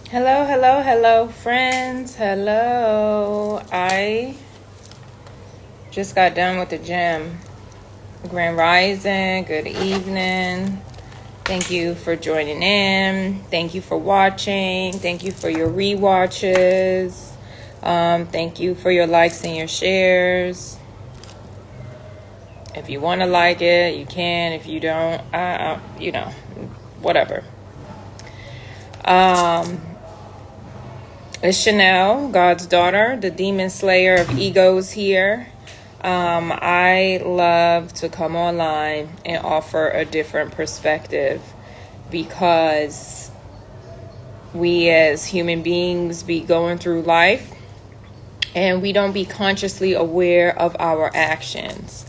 Hello, hello, hello, friends. Hello. I just got done with the gym. Grand Rising, good evening. Thank you for joining in. Thank you for watching. Thank you for your rewatches. Thank you for your likes and your shares. If you want to like it, you can. If you don't, whatever. It's Chanel, God's daughter, the demon slayer of egos here. I love to come online and offer a different perspective because we as human beings be going through life and we don't be consciously aware of our actions.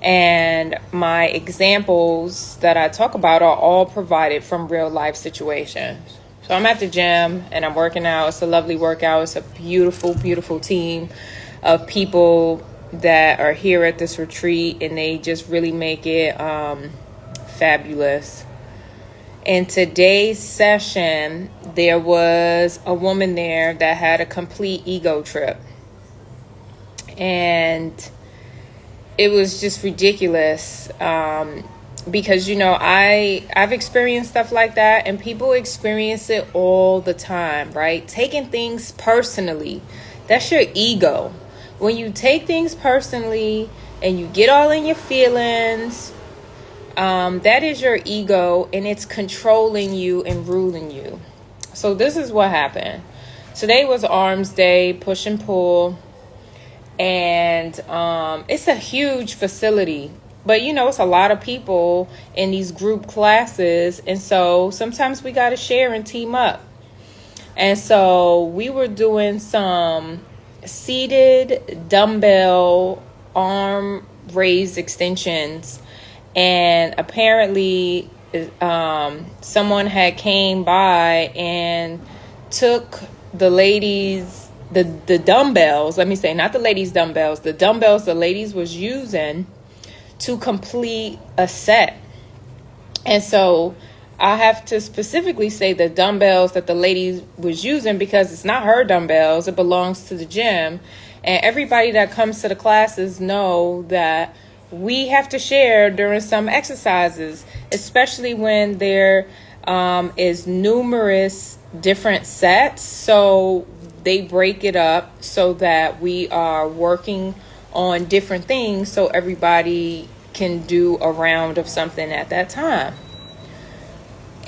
And my examples that I talk about are all provided from real life situations. So I'm at the gym and I'm working out. It's a lovely workout. It's a beautiful, beautiful team of people that are here at this retreat, and they just really make it fabulous. In today's session, there was a woman there that had a complete ego trip. And it was just ridiculous. Because, I've experienced stuff like that, and people experience it all the time, right? Taking things personally, that's your ego. When you take things personally and you get all in your feelings, that is your ego, and it's controlling you and ruling you. So this is what happened. Today was arms day, push and pull, and it's a huge facility. But, it's a lot of people in these group classes. And so sometimes we got to share and team up. And so we were doing some seated dumbbell arm raised extensions. And apparently someone had came by and took the ladies, the dumbbells, let me say, not the ladies' dumbbells, the dumbbells the ladies was using to complete a set. And so I have to specifically say the dumbbells that the lady was using, because it's not her dumbbells, it belongs to the gym. And everybody that comes to the classes know that we have to share during some exercises, especially when there is numerous different sets. So they break it up so that we are working on different things so everybody can do a round of something at that time.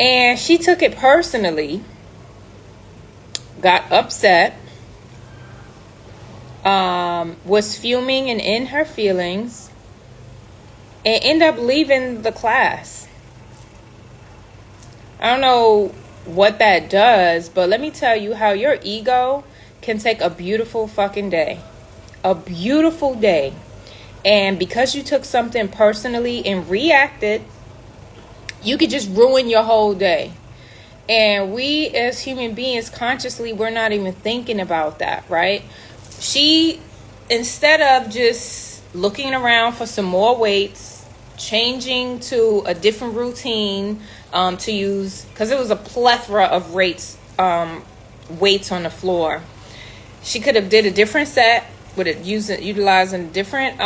And she took it personally, got upset, was fuming and in her feelings, and ended up leaving the class. I don't know what that does, but let me tell you how your ego can take a beautiful fucking day. A beautiful day. And because you took something personally and reacted, you could just ruin your whole day. And we as human beings, consciously, we're not even thinking about that, right? She, instead of just looking around for some more weights, changing to a different routine to use, because it was a plethora of weights on the floor. She could have did a different set with it, utilizing different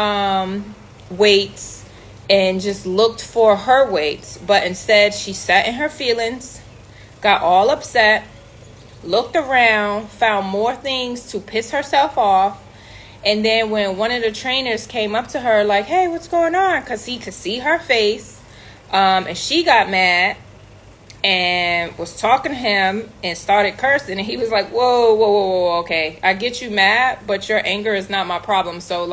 weights, and just looked for her weights. But instead, she sat in her feelings, got all upset, looked around, found more things to piss herself off. And then when one of the trainers came up to her like, hey, what's going on? Because he could see her face. And she got mad and was talking to him and started cursing. And he was like, whoa, okay. I get you mad, but your anger is not my problem. So,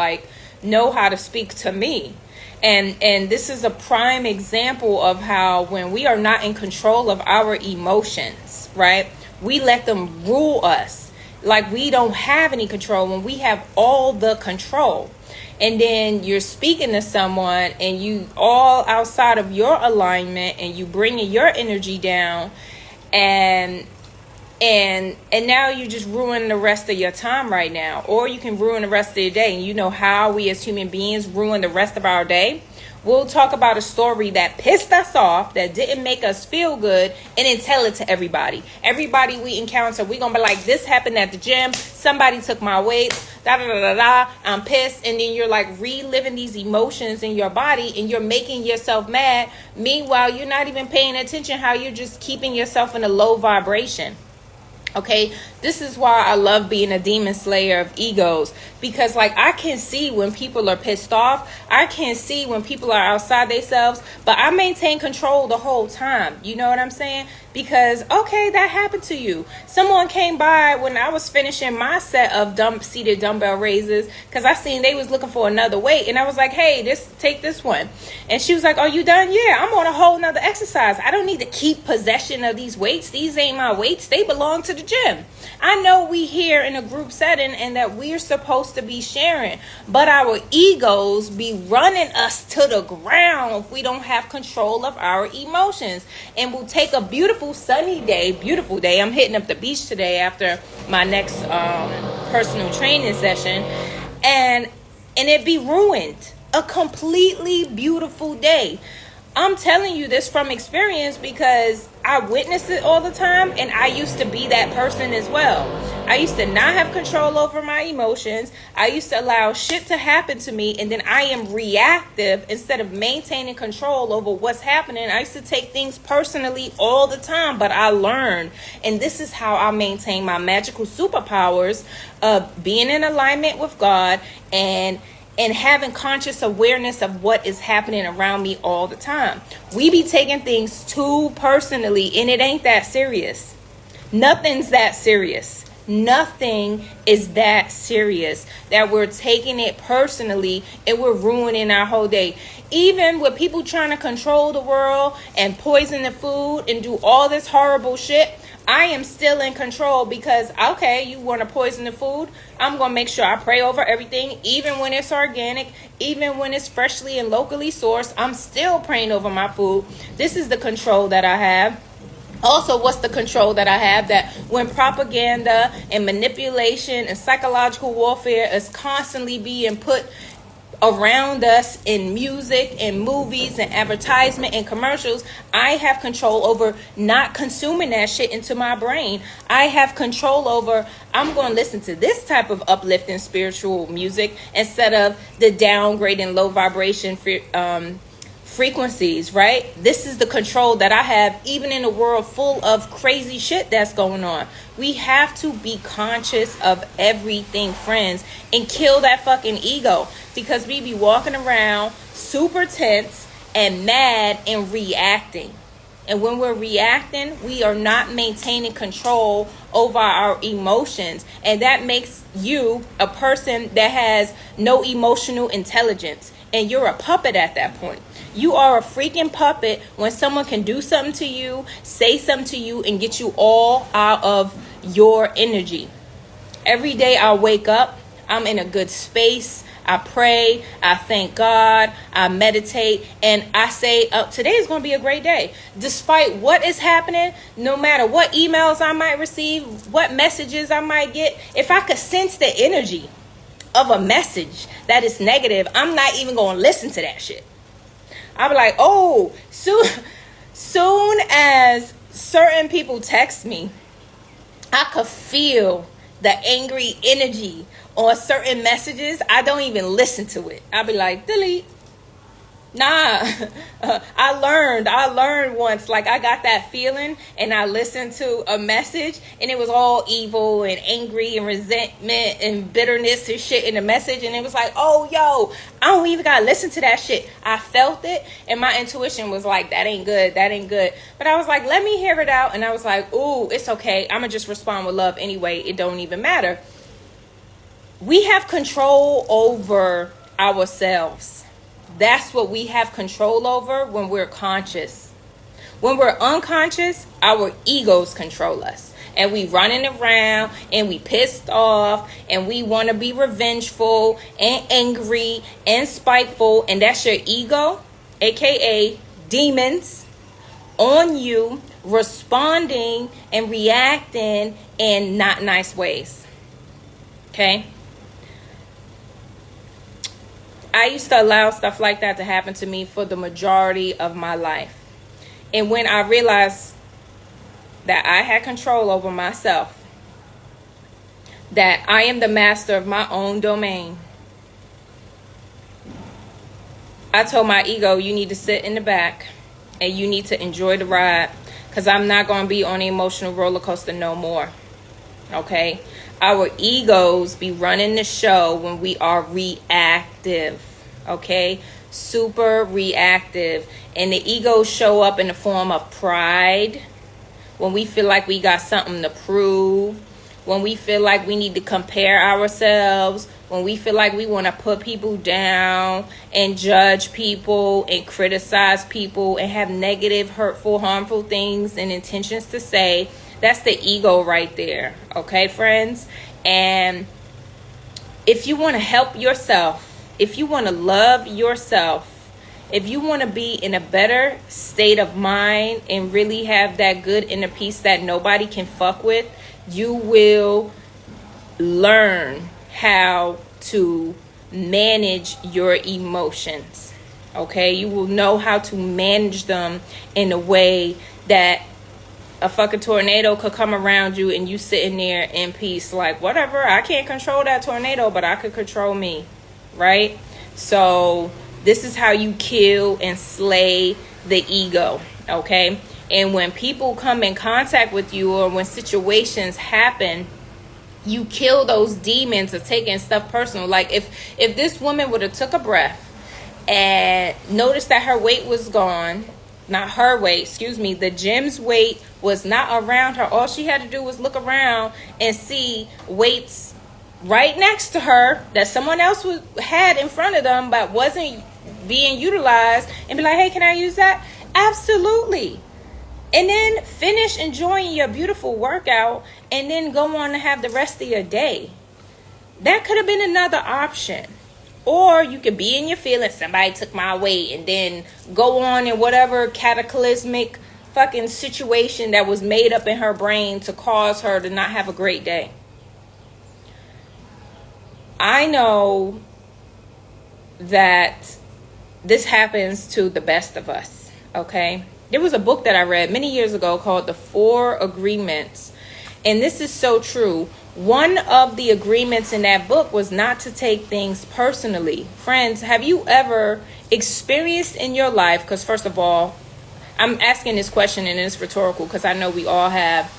know how to speak to me. And this is a prime example of how when we are not in control of our emotions, right, we let them rule us. Like we don't have any control when we have all the control. And then you're speaking to someone and you all outside of your alignment and you bringing your energy down, and now you just ruin the rest of your time right now. Or you can ruin the rest of your day. And you know how we as human beings ruin the rest of our day? We'll talk about a story that pissed us off, that didn't make us feel good, and then tell it to everybody. Everybody we encounter, we're going to be like, this happened at the gym. Somebody took my weights. Da, da, da, da, da. I'm pissed. And then you're like reliving these emotions in your body, and you're making yourself mad. Meanwhile, you're not even paying attention how you're just keeping yourself in a low vibration. Okay, this is why I love being a demon slayer of egos, because like I can see when people are pissed off. I can see when people are outside themselves, but I maintain control the whole time. You know what I'm saying? Because, okay, that happened to you. Someone came by when I was finishing my set of seated dumbbell raises, because I seen they was looking for another weight, and I was like, hey, take this one. And she was like, are you done? Yeah, I'm on a whole nother exercise. I don't need to keep possession of these weights. These ain't my weights. They belong to the gym. I know we here in a group setting and that we're supposed to be sharing, but our egos be running us to the ground if we don't have control of our emotions. And we'll take a beautiful sunny day, beautiful day. I'm hitting up the beach today after my next personal training session, and it be ruined. A completely beautiful day. I'm telling you this from experience because I witness it all the time, and I used to be that person as well. I used to not have control over my emotions. I used to allow shit to happen to me, and then I am reactive instead of maintaining control over what's happening. I used to take things personally all the time, but I learned, and this is how I maintain my magical superpowers of being in alignment with God and having conscious awareness of what is happening around me all the time. We be taking things too personally, and it ain't that serious. Nothing's that serious. Nothing is that serious that we're taking it personally and we're ruining our whole day. Even with people trying to control the world and poison the food and do all this horrible shit, I am still in control because, okay, you want to poison the food? I'm going to make sure I pray over everything, even when it's organic, even when it's freshly and locally sourced. I'm still praying over my food. This is the control that I have. Also, what's the control that I have? That when propaganda and manipulation and psychological warfare is constantly being put around us in music and movies and advertisement and commercials, I have control over not consuming that shit into my brain. I have control over, I'm going to listen to this type of uplifting spiritual music instead of the downgrading low vibration frequencies, right? This is the control that I have even in a world full of crazy shit that's going on. We have to be conscious of everything, friends, and kill that fucking ego, because we be walking around super tense and mad and reacting. And when we're reacting, we are not maintaining control over our emotions. And that makes you a person that has no emotional intelligence. And you're a puppet at that point. You are a freaking puppet when someone can do something to you, say something to you, and get you all out of your energy. Every day I wake up, I'm in a good space. I pray, I thank God, I meditate, and I say, today is going to be a great day. Despite what is happening, no matter what emails I might receive, what messages I might get, if I could sense the energy of a message that is negative, I'm not even going to listen to that shit. I'll be like, oh, soon as certain people text me, I could feel the angry energy on certain messages. I don't even listen to it. I'll be like, delete. Nah, I learned once, like I got that feeling and I listened to a message and it was all evil and angry and resentment and bitterness and shit in the message. And it was like, oh, yo, I don't even got to listen to that shit. I felt it and my intuition was like, that ain't good. That ain't good. But I was like, let me hear it out. And I was like, ooh, it's okay. I'm going to just respond with love anyway. It don't even matter. We have control over ourselves. That's what we have control over when we're conscious. When we're unconscious, our egos control us. And we running around and we pissed off and we want to be revengeful and angry and spiteful. And that's your ego, aka demons, on you, responding and reacting in not nice ways. Okay? I used to allow stuff like that to happen to me for the majority of my life. And when I realized that I had control over myself, that I am the master of my own domain, I told my ego, you need to sit in the back and you need to enjoy the ride, because I'm not going to be on the emotional roller coaster no more. Okay? Our egos be running the show when we are reactive. Okay? Super reactive. And the egos show up in the form of pride, when we feel like we got something to prove, when we feel like we need to compare ourselves, when we feel like we want to put people down and judge people and criticize people and have negative, hurtful, harmful things and intentions to say. That's the ego right there. Okay, friends? And if you want to help yourself, if you want to love yourself, if you want to be in a better state of mind and really have that good inner peace that nobody can fuck with, you will learn how to manage your emotions. Okay? You will know how to manage them in a way that a fucking tornado could come around you and you sitting there in peace, like, whatever, I can't control that tornado, but I could control me. Right? So this is how you kill and slay the ego. Okay? And when people come in contact with you, or when situations happen, you kill those demons of taking stuff personal. Like if this woman would have took a breath and noticed that her weight was gone, not her weight, excuse me, the gym's weight was not around her. All she had to do was look around and see weights right next to her that someone else had in front of them but wasn't being utilized, and be like, hey, can I use that? Absolutely. And then finish enjoying your beautiful workout and then go on to have the rest of your day. That could have been another option. Or you could be in your feelings, somebody took my weight, and then go on in whatever cataclysmic fucking situation that was made up in her brain to cause her to not have a great day. I know that this happens to the best of us, okay? There was a book that I read many years ago called The 4 Agreements. And this is so true. One of the agreements in that book was not to take things personally. Friends, have you ever experienced in your life, because first of all, I'm asking this question and it's rhetorical because I know we all have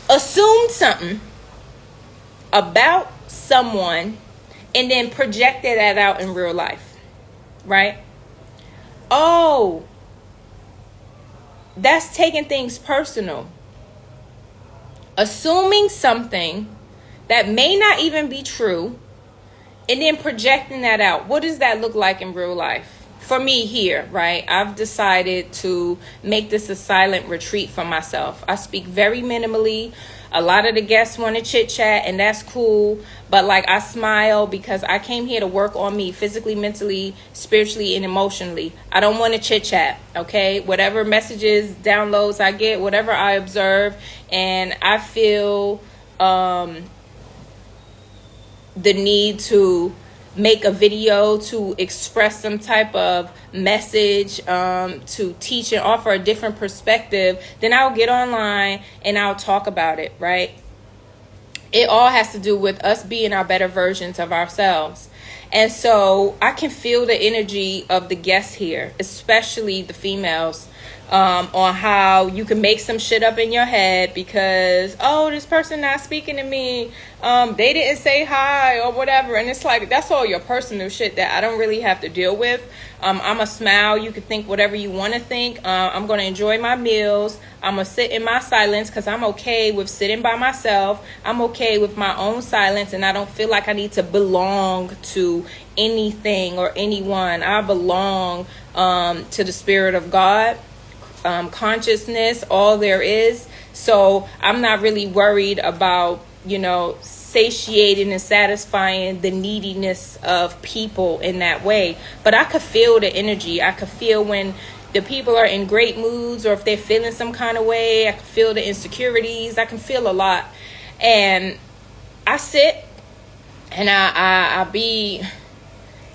assumed something about someone and then projected that out in real life, right? Oh, that's taking things personal. Assuming something that may not even be true and then projecting that out. What does that look like in real life? For me here, right? I've decided to make this a silent retreat for myself. I speak very minimally. A lot of the guests want to chit chat, and that's cool. But like, I smile because I came here to work on me physically, mentally, spiritually, and emotionally. I don't want to chit chat. Okay. Whatever messages, downloads I get, whatever I observe, and I feel the need to make a video to express some type of message, to teach and offer a different perspective, then I'll get online and I'll talk about it, right? It all has to do with us being our better versions of ourselves. And so I can feel the energy of the guests here, especially the females, on how you can make some shit up in your head because, oh, this person not speaking to me, they didn't say hi or whatever. And it's like, that's all your personal shit that I don't really have to deal with. I'm a smile. You can think whatever you want to think. I'm going to enjoy my meals. I'm going to sit in my silence because I'm okay with sitting by myself. I'm okay with my own silence, and I don't feel like I need to belong to anything or anyone. I belong to the Spirit of God, consciousness, all there is. So I'm not really worried about, satiating and satisfying the neediness of people in that way. But I could feel the energy. I could feel when the people are in great moods, or if they're feeling some kind of way. I can feel the insecurities. I can feel a lot. And I sit and I be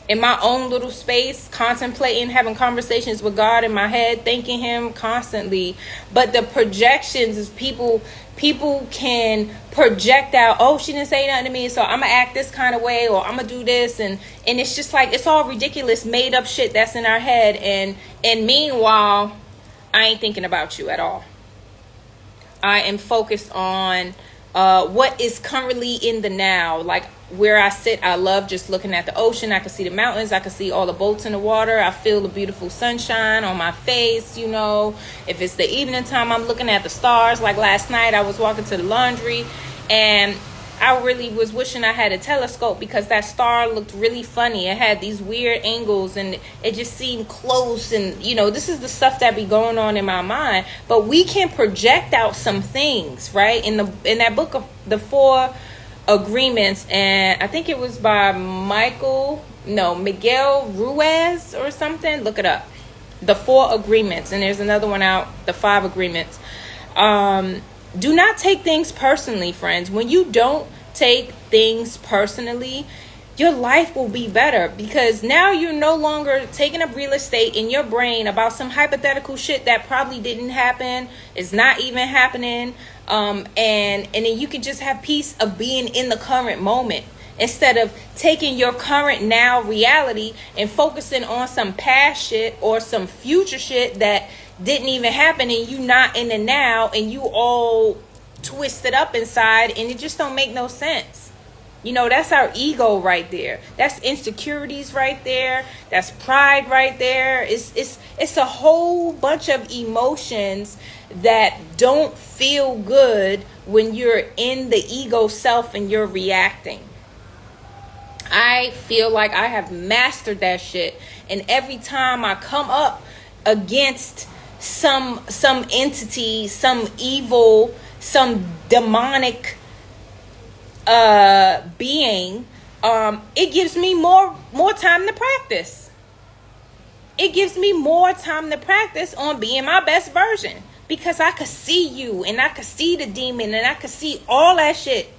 in my own little space, contemplating, having conversations with God in my head, thanking him constantly. But the projections is people can project out, oh, she didn't say nothing to me, so I'm gonna act this kind of way, or I'm gonna do this, and it's just like, it's all ridiculous, made up shit that's in our head, and meanwhile, I ain't thinking about you at all. I am focused on what is currently in the now. Like where I sit, I love just looking at the ocean. I can see the mountains. I can see all the boats in the water. I feel the beautiful sunshine on my face, you know. If it's the evening time, I'm looking at the stars. Like last night, I was walking to the laundry, and I really was wishing I had a telescope, because that star looked really funny. It had these weird angles, and it just seemed close. And, you know, this is the stuff that be going on in my mind. But we can project out some things, right? In that book of the 4 Agreements, and I think it was by Miguel Ruiz or something. Look it up. The 4 Agreements. And there's another one out, the 5 Agreements. Do not take things personally, friends. When you don't take things personally, your life will be better, because now you're no longer taking up real estate in your brain about some hypothetical shit that probably didn't happen, is not even happening, and then you can just have peace of being in the current moment, instead of taking your current now reality and focusing on some past shit or some future shit that didn't even happen, and you not in the now, and you all twisted up inside, and it just don't make no sense. You know, that's our ego right there. That's insecurities right there. That's pride right there. It's a whole bunch of emotions that don't feel good when you're in the ego self and you're reacting. I feel like I have mastered that shit, and every time I come up against some entity, some evil, some demonic being, it gives me more time to practice. It gives me more time to practice on being my best version, because I could see you, and I could see the demon, and I could see all that shit,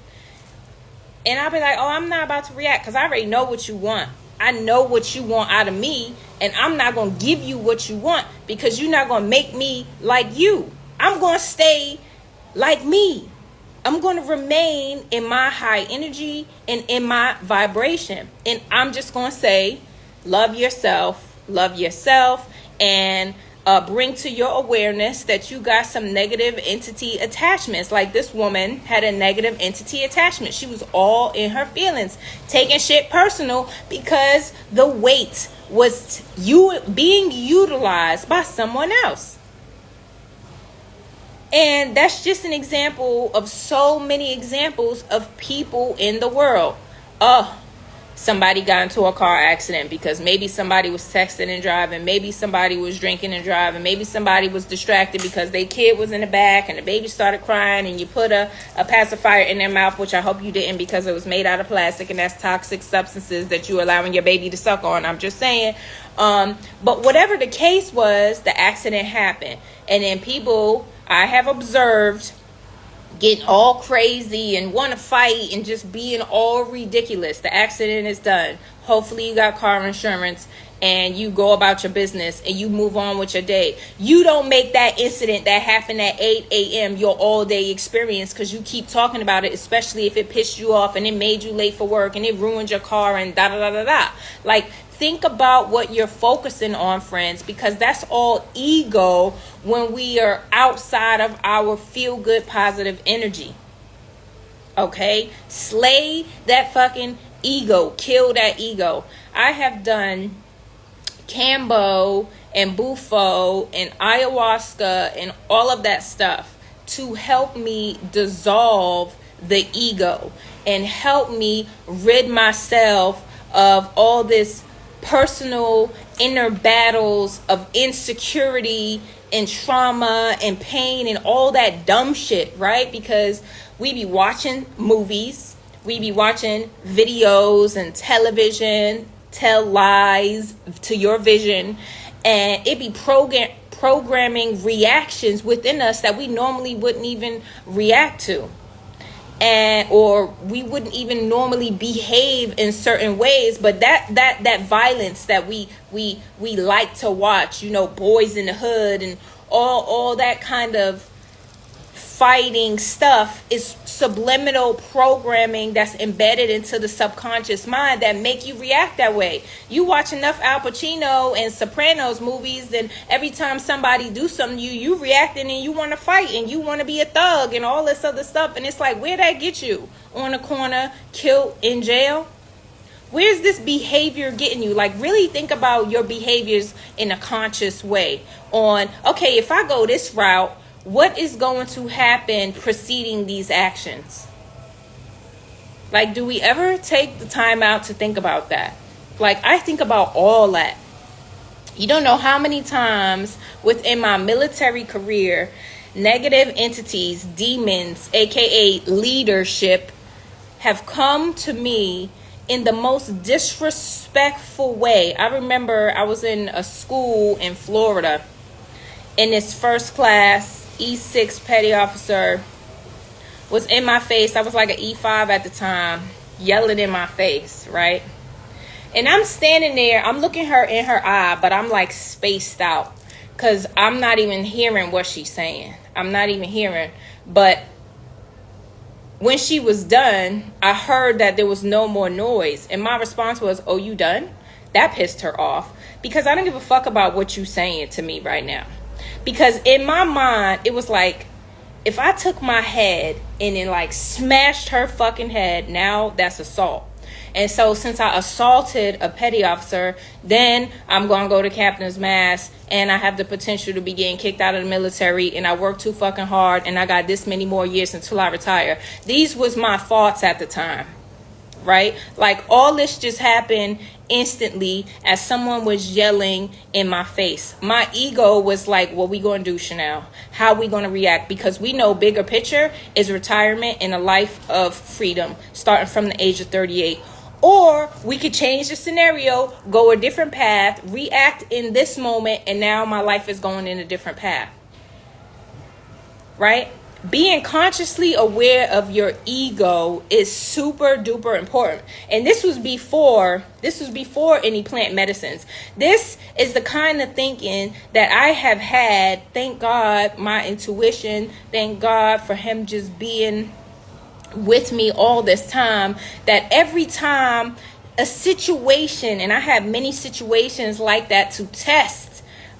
and I'll be like, oh, I'm not about to react, because I already know what you want. I know what you want out of me, and I'm not going to give you what you want, because you're not going to make me like you. I'm going to stay like me. I'm going to remain in my high energy and in my vibration. And I'm just going to say, love yourself, and bring to your awareness that you got some negative entity attachments. Like this woman had a negative entity attachment. She was all in her feelings, taking shit personal because the weight was being utilized by someone else. And that's just an example of so many examples of people in the world. Somebody got into a car accident because maybe somebody was texting and driving. Maybe somebody was drinking and driving. Maybe somebody was distracted because their kid was in the back and the baby started crying, and you put a pacifier in their mouth, which I hope you didn't, because it was made out of plastic, and that's toxic substances that you're allowing your baby to suck on. I'm just saying. But whatever the case was, the accident happened. And then people I have observed getting all crazy and want to fight and just being all ridiculous. The accident is done. Hopefully you got car insurance and you go about your business and you move on with your day. You don't make that incident that happened at 8 a.m. your all day experience, because you keep talking about it, especially if it pissed you off and it made you late for work and it ruined your car and da da da da da. Like, think about what you're focusing on, friends, because that's all ego when we are outside of our feel-good, positive energy. Okay? Slay that fucking ego. Kill that ego. I have done Cambo and Bufo and ayahuasca and all of that stuff to help me dissolve the ego and help me rid myself of all this personal inner battles of insecurity and trauma and pain and all that dumb shit, right? Because we be watching movies, we be watching videos and television, tell lies to your vision, and it be programming reactions within us that we normally wouldn't even react to. and or we wouldn't even normally behave in certain ways. But that violence that we like to watch, you know, Boys in the Hood and all that kind of fighting stuff, is subliminal programming that's embedded into the subconscious mind that make you react that way. You watch enough Al Pacino and Sopranos movies, then every time somebody do something, you reacting and you want to fight and you want to be a thug and all this other stuff. And it's like, where'd that get you? On the corner, killed, in jail? Where's this behavior getting you? Like, really think about your behaviors in a conscious way on, okay, if I go this route, what is going to happen preceding these actions? Like, do we ever take the time out to think about that? Like, I think about all that. You don't know how many times within my military career, negative entities, demons, aka leadership, have come to me in the most disrespectful way. I remember I was in a school in Florida, in this first class, E6 petty officer was in my face. I was like an E5 at the time, yelling in my face, right? And I'm standing there, I'm looking her in her eye, but I'm like spaced out because I'm not even hearing what she's saying. I'm not even hearing. But when she was done, I heard that there was no more noise. And my response was, oh, you done? That pissed her off because I don't give a fuck about what you're saying to me right now. Because in my mind, it was like, if I took my head and then like smashed her fucking head, now that's assault. And so since I assaulted a petty officer, then I'm going to go to captain's mast and I have the potential to be getting kicked out of the military, and I work too fucking hard and I got this many more years until I retire. These was my thoughts at the time, right? Like, all this just happened instantly as someone was yelling in my face. My ego was like, what we gonna do, Chanel? How we gonna react? Because we know bigger picture is retirement and a life of freedom starting from the age of 38. Or we could change the scenario, go a different path, react in this moment, and now my life is going in a different path, right? Being consciously aware of your ego is super duper important. And this was before any plant medicines. This is the kind of thinking that I have had. Thank God, my intuition. Thank God for him just being with me all this time. That every time a situation, and I had many situations like that to test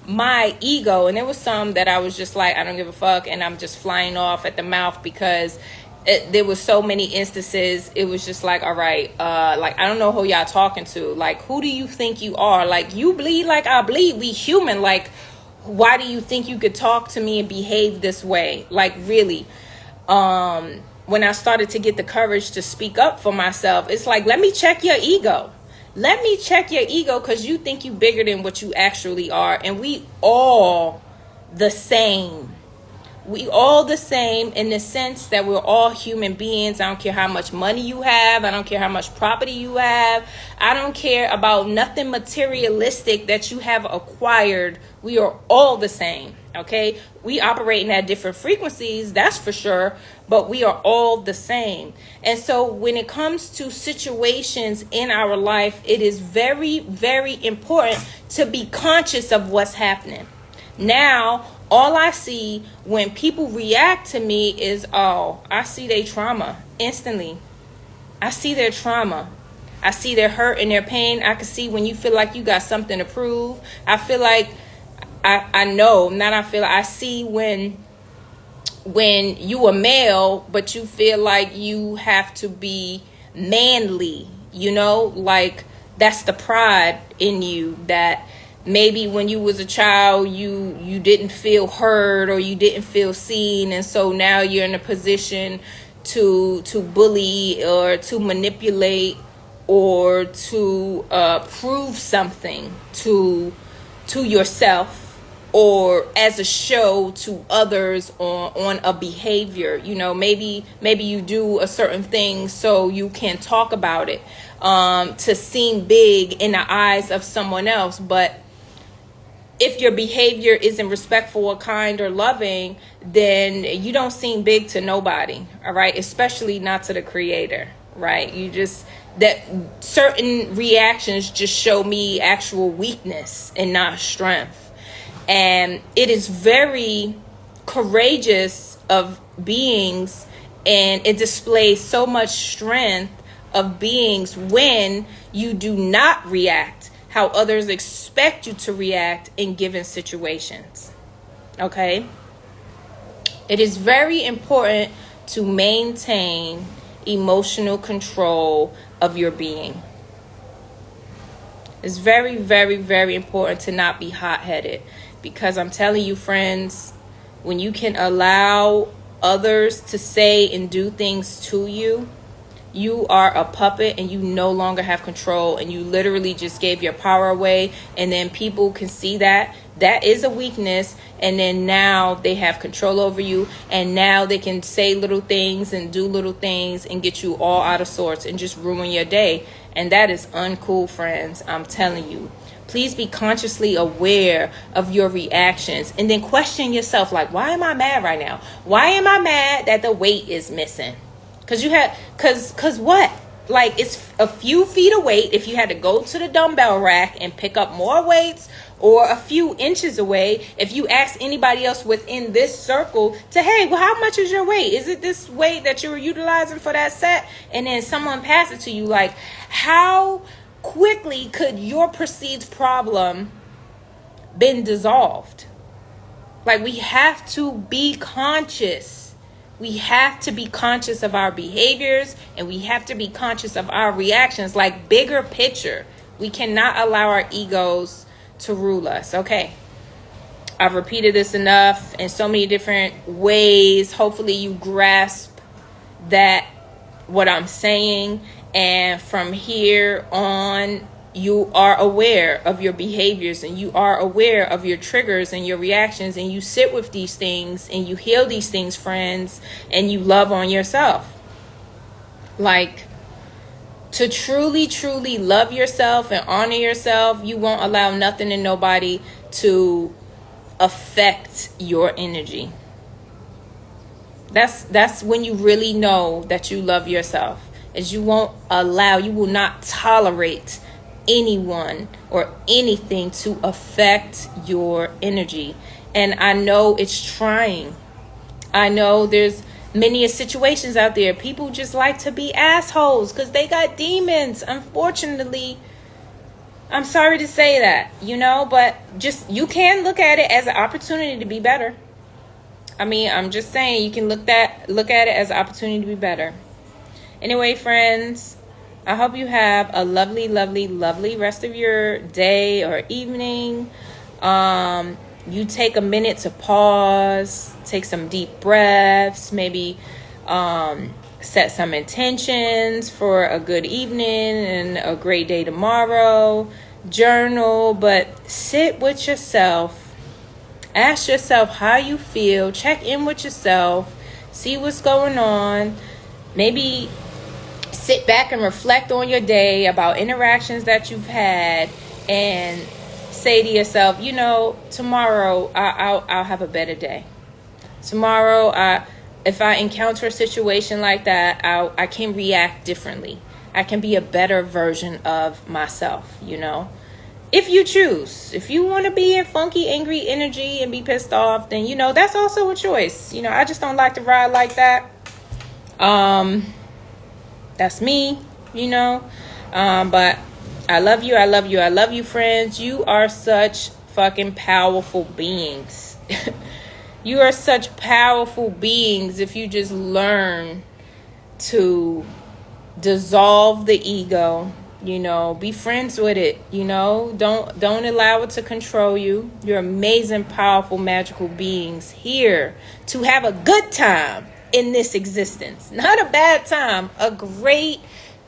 my ego, and there was some that I was just like, I don't give a fuck, and I'm just flying off at the mouth because there was so many instances. It was just like, all right, like, I don't know who y'all talking to. Like, who do you think you are? Like, you bleed like I bleed. We human. Like, why do you think you could talk to me and behave this way? Like, really. When I started to get the courage to speak up for myself, it's like, let me check your ego. Let me check your ego, because you think you bigger than what you actually are. And we all the same. We all the same in the sense that we're all human beings. I don't care how much money you have. I don't care how much property you have. I don't care about nothing materialistic that you have acquired. We are all the same, okay? We operating at different frequencies, that's for sure, but we are all the same. And so when it comes to situations in our life, it is very, very important to be conscious of what's happening. Now, all I see when people react to me is, oh, I see their trauma instantly. I see their trauma. I see their hurt and their pain. I can see when you feel like you got something to prove. I feel like I see when you a male, but you feel like you have to be manly, you know, like that's the pride in you that maybe when you was a child, you didn't feel heard or you didn't feel seen. And so now you're in a position to bully or to manipulate or to prove something to yourself or as a show to others on a behavior. You know, maybe you do a certain thing so you can talk about it to seem big in the eyes of someone else. But if your behavior isn't respectful or kind or loving, then you don't seem big to nobody, all right? Especially not to the creator, right? That certain reactions just show me actual weakness and not strength. And it is very courageous of beings, and it displays so much strength of beings when you do not react how others expect you to react in given situations. Okay? It is very important to maintain emotional control of your being. It's very, very, very important to not be hot-headed, because I'm telling you, friends, when you can allow others to say and do things to you, you are a puppet and you no longer have control, and you literally just gave your power away. And then people can see that is a weakness, and then now they have control over you, and now they can say little things and do little things and get you all out of sorts and just ruin your day. And that is uncool, friends. I'm telling you. Please be consciously aware of your reactions, and then question yourself, like, why am I mad right now? Why am I mad that the weight is missing? Cause what? Like, it's a few feet of weight. If you had to go to the dumbbell rack and pick up more weights, or a few inches away, if you ask anybody else within this circle to, hey, well, how much is your weight? Is it this weight that you were utilizing for that set? And then someone pass it to you, like, how quickly could your perceived problem been dissolved? Like, we have to be conscious. We have to be conscious of our behaviors, and we have to be conscious of our reactions, like bigger picture. We cannot allow our egos to rule us. Okay. I've repeated this enough in so many different ways. Hopefully you grasp that, what I'm saying. And from here on, you are aware of your behaviors, and you are aware of your triggers and your reactions, and you sit with these things and you heal these things, friends, and you love on yourself. Like, to truly, truly love yourself and honor yourself, you won't allow nothing and nobody to affect your energy. That's when you really know that you love yourself, is you will not tolerate anyone or anything to affect your energy. And I know it's trying. I know there's many situations out there. People just like to be assholes because they got demons. Unfortunately, I'm sorry to say that, but just, you can look at it as an opportunity to be better. I mean, I'm just saying, you can look at it as an opportunity to be better. Anyway, friends, I hope you have a lovely, lovely, lovely rest of your day or evening. You take a minute to pause, take some deep breaths, maybe set some intentions for a good evening and a great day tomorrow. Journal, but sit with yourself. Ask yourself how you feel. Check in with yourself. See what's going on. Maybe sit back and reflect on your day, about interactions that you've had, and say to yourself, tomorrow I'll have a better day. Tomorrow, if I encounter a situation like that, I can react differently. I can be a better version of myself, If you choose. If you want to be in funky, angry energy and be pissed off, then, that's also a choice. I just don't like to ride like that. That's me, but I love you. I love you. I love you, friends. You are such fucking powerful beings. You are such powerful beings if you just learn to dissolve the ego, be friends with it, don't allow it to control you. You're amazing, powerful, magical beings here to have a good time in this existence. Not a bad time, a great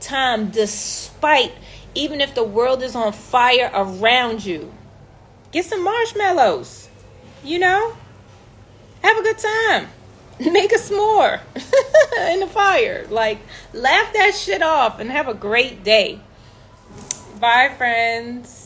time, despite, even if the world is on fire around you. Get some marshmallows, have a good time. Make a s'more in the fire. Like, laugh that shit off and have a great day. Bye, friends.